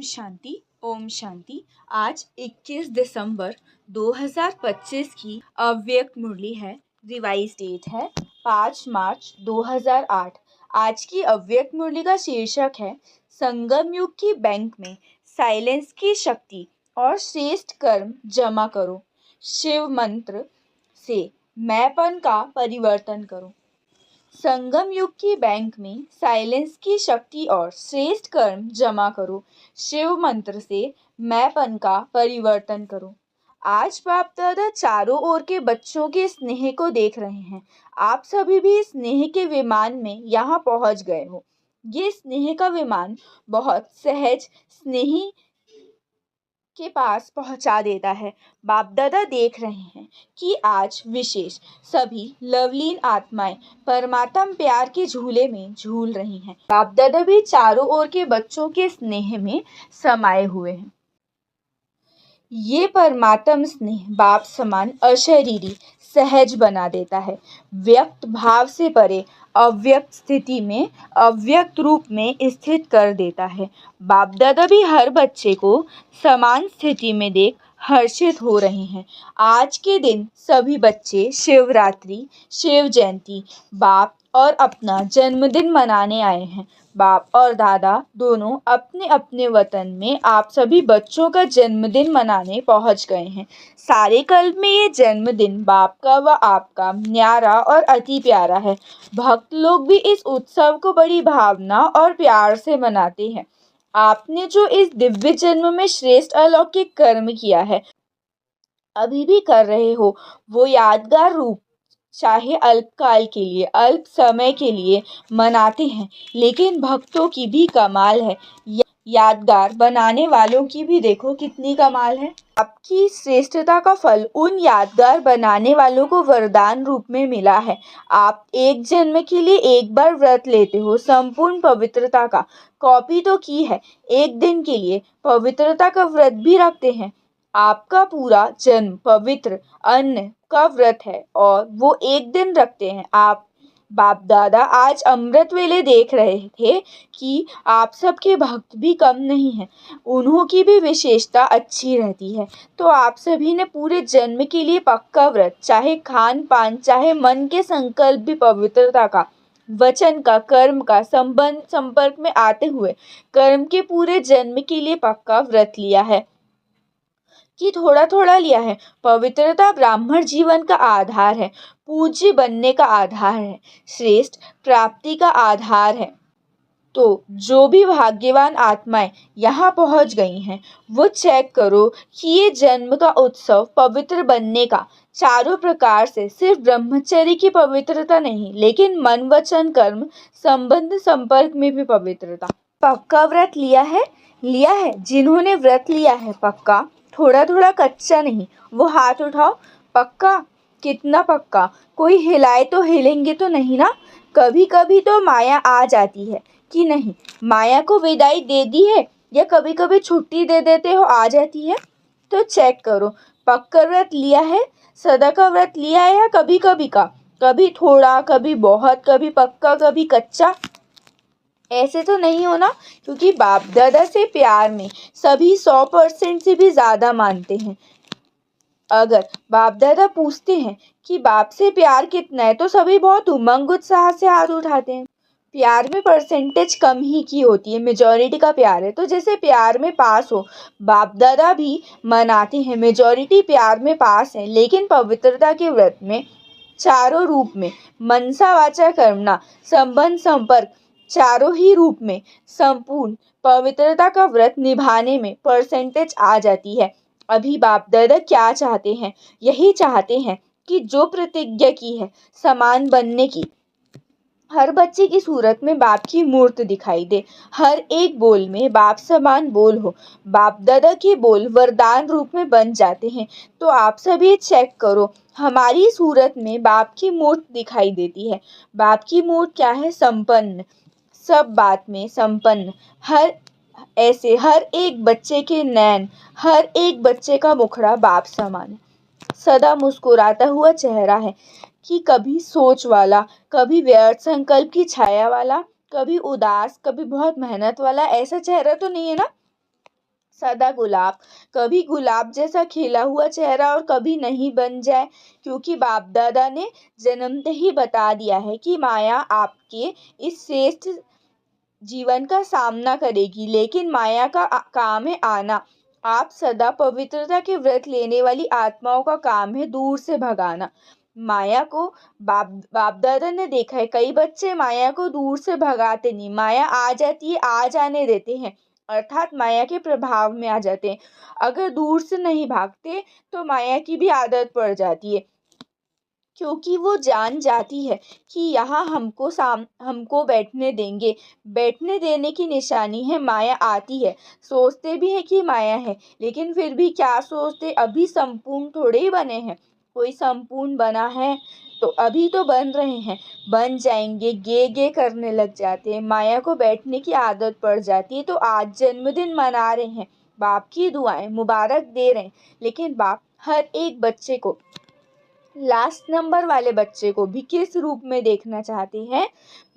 शांति। ओम शांति। आज 21 दिसंबर 2025 की अव्यक्त मुरली है। रिवाइज डेट है 5 मार्च 2008। आज की अव्यक्त मुरली का शीर्षक है संगम युग की बैंक में साइलेंस की शक्ति और श्रेष्ठ कर्म जमा करो। शिव मंत्र से मैंपन का परिवर्तन करो। संगम युग की बैंक में साइलेंस की शक्ति और श्रेष्ठ कर्म जमा करो। शिव मंत्र से मैंपन का परिवर्तन करो। आज बाप दादा चारों ओर के बच्चों के स्नेह को देख रहे हैं। आप सभी भी स्नेह के विमान में यहाँ पहुँच गए हो। ये स्नेह का विमान बहुत सहज स्नेही के पास पहुंचा देता है। बाप दादा देख रहे हैं कि आज विशेष सभी लवलीन आत्माएं परमात्म प्यार के झूले में झूल रही हैं। बाप दादा भी चारों ओर के बच्चों के स्नेह में समाये हुए हैं। ये परमात्म स्नेह बाप समान अशरीरी सहज बना देता है। व्यक्त भाव से परे अव्यक्त स्थिति में अव्यक्त रूप में स्थित कर देता है। बाप दादा भी हर बच्चे को समान स्थिति में देख हर्षित हो रहे हैं। आज के दिन सभी बच्चे शिवरात्रि, शिव जयंती, बाप और अपना जन्मदिन मनाने आए हैं। बाप और दादा दोनों अपने अपने वतन में आप सभी बच्चों का जन्मदिन मनाने पहुंच गए हैं। सारे कल्प में ये जन्मदिन बाप का व आपका न्यारा और अति प्यारा है। भक्त लोग भी इस उत्सव को बड़ी भावना और प्यार से मनाते हैं। आपने जो इस दिव्य जन्म में श्रेष्ठ अलौकिक कर्म किया है, अभी भी कर रहे हो, वो यादगार रूप चाहे अल्पकाल के लिए, अल्प समय के लिए मनाते हैं, लेकिन भक्तों की भी कमाल है। यादगार बनाने वालों की भी देखो कितनी कमाल है। आपकी श्रेष्ठता का फल उन यादगार बनाने वालों को वरदान रूप में मिला है। आप एक जन्म के लिए एक बार व्रत लेते हो, संपूर्ण पवित्रता का कॉपी तो की है, एक दिन के लिए पवित्रता का व्रत भी रखते हैं। आपका पूरा जन्म पवित्र अन्न का व्रत है और वो एक दिन रखते हैं। आप बाप दादा आज अमृत वेले देख रहे थे कि आप सबके भक्त भी कम नहीं हैं, उन्हों की भी विशेषता अच्छी रहती है। तो आप सभी ने पूरे जन्म के लिए पक्का व्रत, चाहे खान पान, चाहे मन के संकल्प भी पवित्रता का, वचन का, कर्म का संबंध संपर्क में आते हुए कर्म के पूरे जन्म के लिए पक्का व्रत लिया है कि थोड़ा थोड़ा लिया है। पवित्रता ब्राह्मण जीवन का आधार है, पूज्य बनने का आधार है, श्रेष्ठ प्राप्ति का आधार है। तो जो भी भाग्यवान आत्माएं यहाँ पहुँच गई हैं, वो चेक करो कि ये जन्म का उत्सव पवित्र बनने का चारों प्रकार से, सिर्फ ब्रह्मचर्य की पवित्रता नहीं, लेकिन मन वचन कर्म संबंध संपर्क में भी पवित्रता। पक्का व्रत लिया है। जिन्होंने व्रत लिया है पक्का, थोड़ा थोड़ा कच्चा नहीं, वो हाथ उठाओ। पक्का? कितना पक्का? कोई हिलाए तो हिलेंगे तो नहीं ना? कभी कभी तो माया आ जाती है कि नहीं, माया को विदाई दे दी है या कभी कभी छुट्टी दे देते हो, आ जाती है। तो चेक करो पक्का व्रत लिया है, सदा का व्रत लिया है या कभी कभी का, कभी थोड़ा, कभी बहुत, कभी पक्का, कभी कच्चा। ऐसे तो नहीं होना, क्योंकि बाप दादा से प्यार में सभी 100% से भी ज़्यादा मानते हैं। अगर बाप दादा पूछते हैं कि बाप से प्यार कितना है, तो सभी बहुत उमंग उत्साह से हाथ उठाते हैं। प्यार में परसेंटेज कम ही की होती है, मेजॉरिटी का प्यार है। तो जैसे प्यार में पास हो, बाप दादा भी मनाते हैं, मेजॉरिटी प्यार में पास है, लेकिन पवित्रता के व्रत में चारों रूप में मनसा वाचा कर्मणा संबंध संपर्क चारों ही रूप में संपूर्ण पवित्रता का व्रत निभाने में परसेंटेज आ जाती है। अभी बाप दादा क्या चाहते हैं? यही चाहते हैं कि जो प्रतिज्ञा की है समान बनने की, हर बच्चे की सूरत में बाप की मूर्त दिखाई दे, हर एक बोल में बाप समान बोल हो। बाप दादा के बोल वरदान रूप में बन जाते हैं। तो आप सभी चेक करो, हमारी सूरत में बाप की मूर्त दिखाई देती है। बाप की मूर्त क्या है? संपन्न, सब बात में संपन्न। ऐसे हर एक बच्चे के नैन, हर एक बच्चे का मुखड़ा बाप समान है, सदा मुस्कुराता हुआ चेहरा है कि कभी सोच वाला, कभी व्यर्थ संकल्प की छाया वाला, कभी उदास, कभी बहुत मेहनत वाला, ऐसा चेहरा तो नहीं है ना? सदा गुलाब, कभी गुलाब जैसा खिला हुआ चेहरा और कभी नहीं बन जाए, क्योंकि बाप दादा ने जन्मते ही बता दिया है कि माया आपके इस श्रेष्ठ जीवन का सामना करेगी, लेकिन माया का काम है आना। आप सदा पवित्रता के व्रत लेने वाली आत्माओं का काम है दूर से भगाना। माया को बाप दादा ने देखा है, कई बच्चे माया को दूर से भगाते नहीं, माया आ जाती है, आ जाने देते हैं, अर्थात माया के प्रभाव में आ जाते हैं। अगर दूर से नहीं भागते तो माया की भी आदत पड़ जाती है, क्योंकि वो जान जाती है कि यहाँ हमको बैठने देंगे। बैठने देने की निशानी है माया आती है। सोचते भी है कि माया है, लेकिन फिर भी क्या सोचते, अभी संपूर्ण थोड़े ही बने हैं। कोई संपूर्ण बना है तो अभी तो बन रहे हैं, बन जाएंगे, गे गे करने लग जाते हैं, माया को बैठने की आदत पड़ जाती है। तो आज जन्मदिन मना रहे हैं, बाप की दुआएं मुबारक दे रहे हैं, लेकिन बाप हर एक बच्चे को, लास्ट नंबर वाले बच्चे को भी किस रूप में देखना चाहते हैं?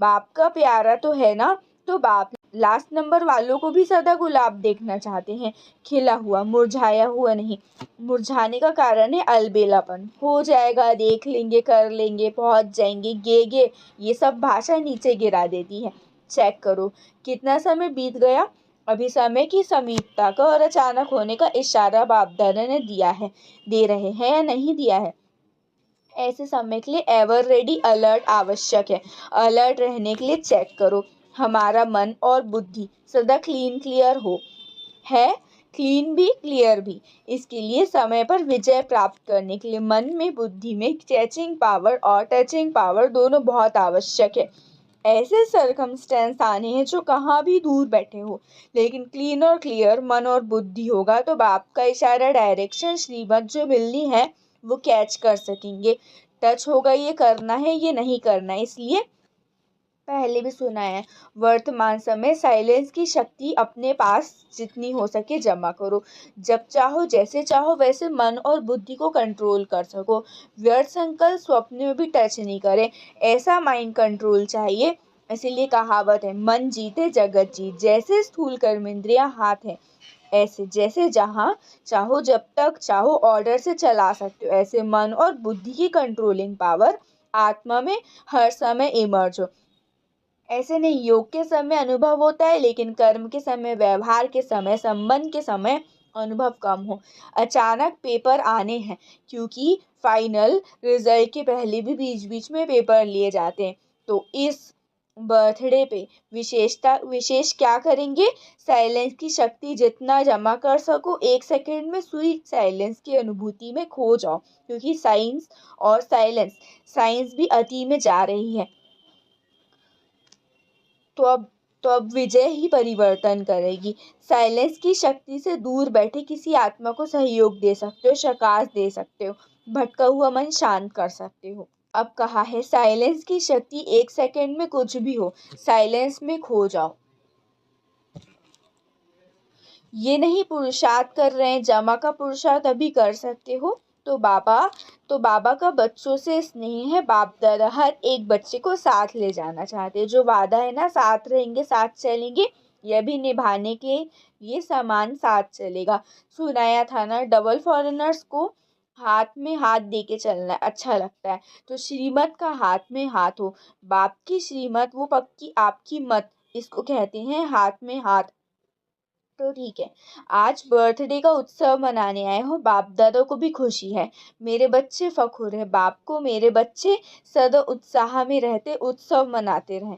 बाप का प्यारा तो है ना, तो बाप लास्ट नंबर वालों को भी सदा गुलाब देखना चाहते हैं, खिला हुआ, मुरझाया हुआ नहीं। मुरझाने का कारण है अलबेलापन। हो जाएगा, देख लेंगे, कर लेंगे, पहुंच जाएंगे, गे ये सब भाषा नीचे गिरा देती है। चेक करो कितना समय बीत गया। अभी समय की समीपता का और अचानक होने का इशारा बाप दादा ने दिया है, दे रहे हैं या नहीं दिया है। ऐसे समय के लिए एवर रेडी अलर्ट आवश्यक है। अलर्ट रहने के लिए चेक करो हमारा मन और बुद्धि सदा क्लियर हो, है क्लीन भी क्लियर भी। इसके लिए समय पर विजय प्राप्त करने के लिए मन में, बुद्धि में कैचिंग पावर और टचिंग पावर दोनों बहुत आवश्यक है। ऐसे सरकमस्टेंस आने हैं जो कहाँ भी दूर बैठे हो, लेकिन क्लीन और क्लियर मन और बुद्धि होगा तो बाप का इशारा, डायरेक्शन, श्रीमत जो मिलनी है वो कैच कर सकेंगे। टच होगा, ये करना है, ये नहीं करना है। इसलिए पहले भी सुना है, वर्तमान समय साइलेंस की शक्ति अपने पास जितनी हो सके जमा करो। जब चाहो, जैसे चाहो वैसे मन और बुद्धि को कंट्रोल कर सको। व्यर्थ संकल्प स्वप्न में भी टच नहीं करे, ऐसा माइंड कंट्रोल चाहिए। इसीलिए कहावत है, मन जीते जगत जीत। जैसे स्थूल कर्मेंद्रियां हाथ है, ऐसे जैसे जहाँ चाहो जब तक चाहो ऑर्डर से चला सकते हो, ऐसे मन और बुद्धि की कंट्रोलिंग पावर आत्मा में हर समय इमर्ज हो। ऐसे नहीं योग के समय अनुभव होता है, लेकिन कर्म के समय, व्यवहार के समय, संबंध के समय अनुभव कम हो। अचानक पेपर आने हैं, क्योंकि फाइनल रिजल्ट के पहले भी बीच बीच में पेपर लिए जाते हैं। तो इस बर्थडे पे विशेष क्या करेंगे? साइलेंस की शक्ति जितना जमा कर सको, 1 सेकंड में स्वीट साइलेंस की अनुभूति में खो जाओ, क्योंकि साइंस और साइंस भी अति में जा रही है। तो अब विजय ही परिवर्तन करेगी। साइलेंस की शक्ति से दूर बैठे किसी आत्मा को सहयोग दे सकते हो, प्रकाश दे सकते हो, भटका हुआ मन शांत कर सकते हो। अब कहा है साइलेंस की शक्ति 1 सेकंड में कुछ भी हो, साइलेंस में खो जाओ। ये नहीं पुरुषार्थ कर रहे हैं, जमा का पुरुषार्थ अभी कर सकते हो। तो बाबा का बच्चों से स्नेह है। बाप दादा हर एक बच्चे को साथ ले जाना चाहते हैं। जो वादा है ना, साथ रहेंगे, साथ चलेंगे, यह भी निभाने के लिए समान साथ चलेगा। सुनाया था ना, डबल फॉरेनर्स को हाथ में हाथ दे के चलना अच्छा लगता है। तो श्रीमत का हाथ में हाथ हो, बाप की श्रीमत वो पक्की, आपकी मत, इसको कहते हैं हाथ में हाथ। तो ठीक है, आज बर्थडे का उत्सव मनाने आए हो, बाप दादा को भी खुशी है, मेरे बच्चे फखुर है, बाप को मेरे बच्चे सदा उत्साह में रहते, उत्सव मनाते रहें।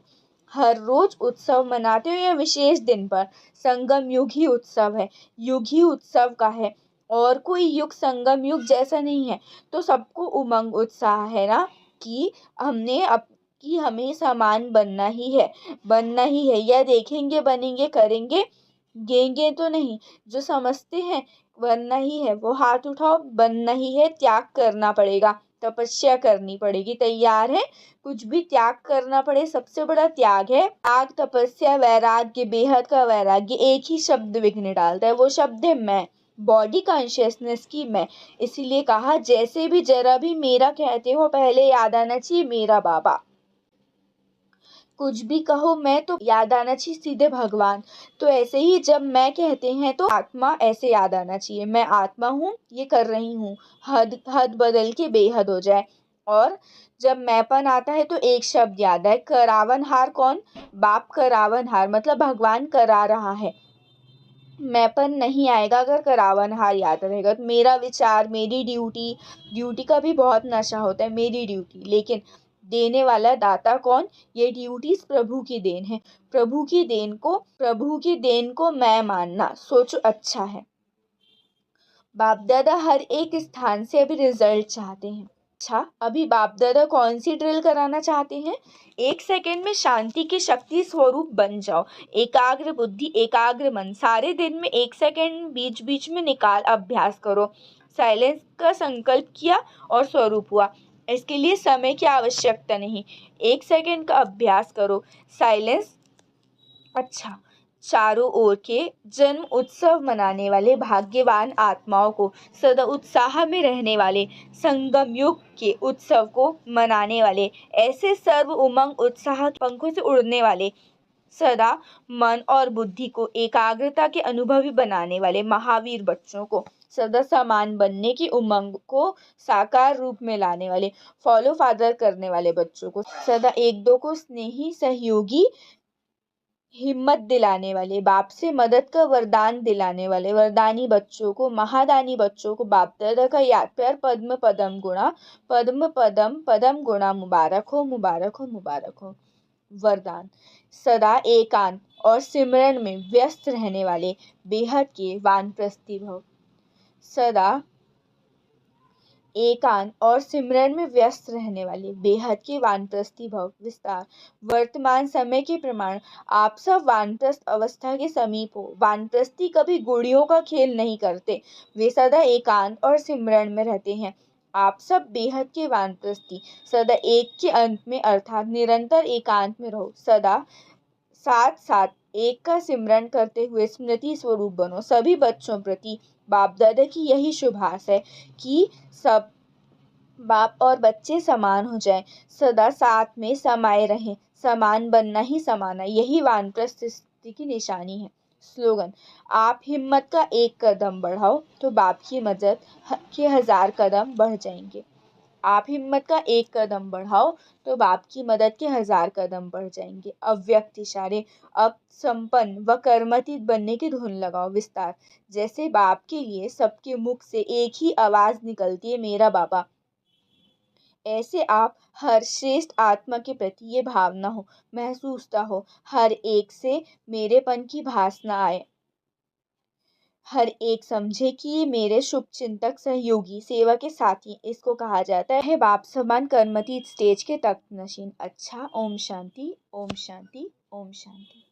हर रोज उत्सव मनाते हो या विशेष दिन पर, संगम युग ही उत्सव है, युग ही उत्सव का है, और कोई युग संगम युग जैसा नहीं है। तो सबको उमंग उत्साह है ना, कि हमें समान बनना ही है, या देखेंगे, बनेंगे, करेंगे, गेंगे तो नहीं। जो समझते हैं बनना ही है वो हाथ उठाओ, बनना ही है, त्याग करना पड़ेगा, तपस्या करनी पड़ेगी। तैयार है? कुछ भी त्याग करना पड़े, सबसे बड़ा त्याग है त्याग, तपस्या, वैराग्य, बेहद का वैराग्य। एक ही शब्द विघ्न डालता है, वो शब्द है मैं, बॉडी कॉन्शियसनेस की मैं। इसीलिए कहा, जैसे भी जरा भी मेरा कहते हो, पहले याद आना चाहिए मेरा बाबा। कुछ भी कहो मैं तो याद आना चाहिए सीधे भगवान। तो ऐसे ही जब मैं कहते हैं तो आत्मा ऐसे याद आना चाहिए, मैं आत्मा हूँ, ये कर रही हूँ, हद हद बदल के बेहद हो जाए। और जब मैंपन आता है तो एक शब्द याद आए, करावनहार। कौन? बाप करावनहार, मतलब भगवान करा रहा है। मैंपन नहीं आएगा अगर करावनहार याद रहेगा। तो मेरा विचार, मेरी ड्यूटी, ड्यूटी का भी बहुत नशा होता है, मेरी ड्यूटी, लेकिन देने वाला दाता कौन? ये ड्यूटीज प्रभु की देन है। प्रभु की देन को मैं मानना, सोचो अच्छा है। बाप दादा हर एक स्थान से अभी रिजल्ट चाहते हैं। अच्छा, अभी बाप दादा कौन सी ड्रिल कराना चाहते हैं? 1 सेकेंड में शांति की शक्ति स्वरूप बन जाओ। एकाग्र बुद्धि, एकाग्र मन, सारे दिन में 1 सेकेंड बीच बीच में निकाल अभ्यास करो। साइलेंस का संकल्प किया और स्वरूप हुआ। इसके लिए समय की आवश्यकता नहीं, 1 सेकेंड का अभ्यास करो। साइलेंस। अच्छा, चारों ओर के जन्म उत्सव मनाने वाले भाग्यवान आत्माओं को, सदा उत्साह में रहने वाले, संगम युग के उत्सव को मनाने वाले, ऐसे सर्व उमंग उत्साह के पंखों से उड़ने वाले, सदा मन और बुद्धि को एकाग्रता के अनुभवी बनाने वाले महावीर बच्चों को, सदा समान बनने की उमंग को साकार रूप में लाने वाले, फॉलो फादर करने वाले बच्चों को, सदा एक दो को स्नेही सहयोगी हिम्मत दिलाने वाले, बाप से मदद का वरदान दिलाने वाले वरदानी बच्चों को, महादानी बच्चों को बाप दादा का याद प्यार पद्म पदम पदम गुणा, मुबारक हो, मुबारक हो, मुबारक हो। वरदान। सदा एकांत और सिमरन में व्यस्त रहने वाले बेहद के वानप्रस्थी भव। सदा एकांत और सिमरन में व्यस्त रहने वाले बेहद के वानप्रस्थी भव। विस्तार। वर्तमान समय के प्रमाण आप सब वानप्रस्थ अवस्था के समीप हो। वानप्रस्थी कभी गुड़ियों का खेल नहीं करते, वे सदा एकांत और सिमरन में रहते हैं। आप सब बेहद के वानप्रस्थी, सदा एक के अंत में अर्थात निरंतर एकांत में रहो। सदा साथ साथ एक का सिमरन करते हुए स्मृति स्वरूप बनो। सभी बच्चों प्रति बाप दादा की यही शुभास है कि सब बाप और बच्चे समान हो जाएं, सदा साथ में समाये रहें। समान बनना ही समाना, यही वानप्रस्थ स्थिति की निशानी है। स्लोगन। आप हिम्मत का एक कदम बढ़ाओ तो बाप की मदद के 1000 कदम बढ़ जाएंगे। आप हिम्मत का एक कदम बढ़ाओ तो बाप की मदद के 1000 कदम बढ़ जाएंगे। अव्यक्त इशारे। अब संपन्न व कर्मतीत बनने की धुन लगाओ। विस्तार। जैसे बाप के लिए सबके मुख से एक ही आवाज निकलती है, मेरा बाबा, ऐसे आप हर श्रेष्ठ आत्मा के प्रति ये भावना हो, महसूसता हो, हर एक से मेरेपन की भासना आए। हर एक समझे कि ये मेरे शुभ चिंतक, सहयोगी, सेवा के साथी। इसको कहा जाता है बाप समान कर्मतीत स्टेज के तख्त नशीन। अच्छा, ओम शांति, ओम शांति, ओम शांति।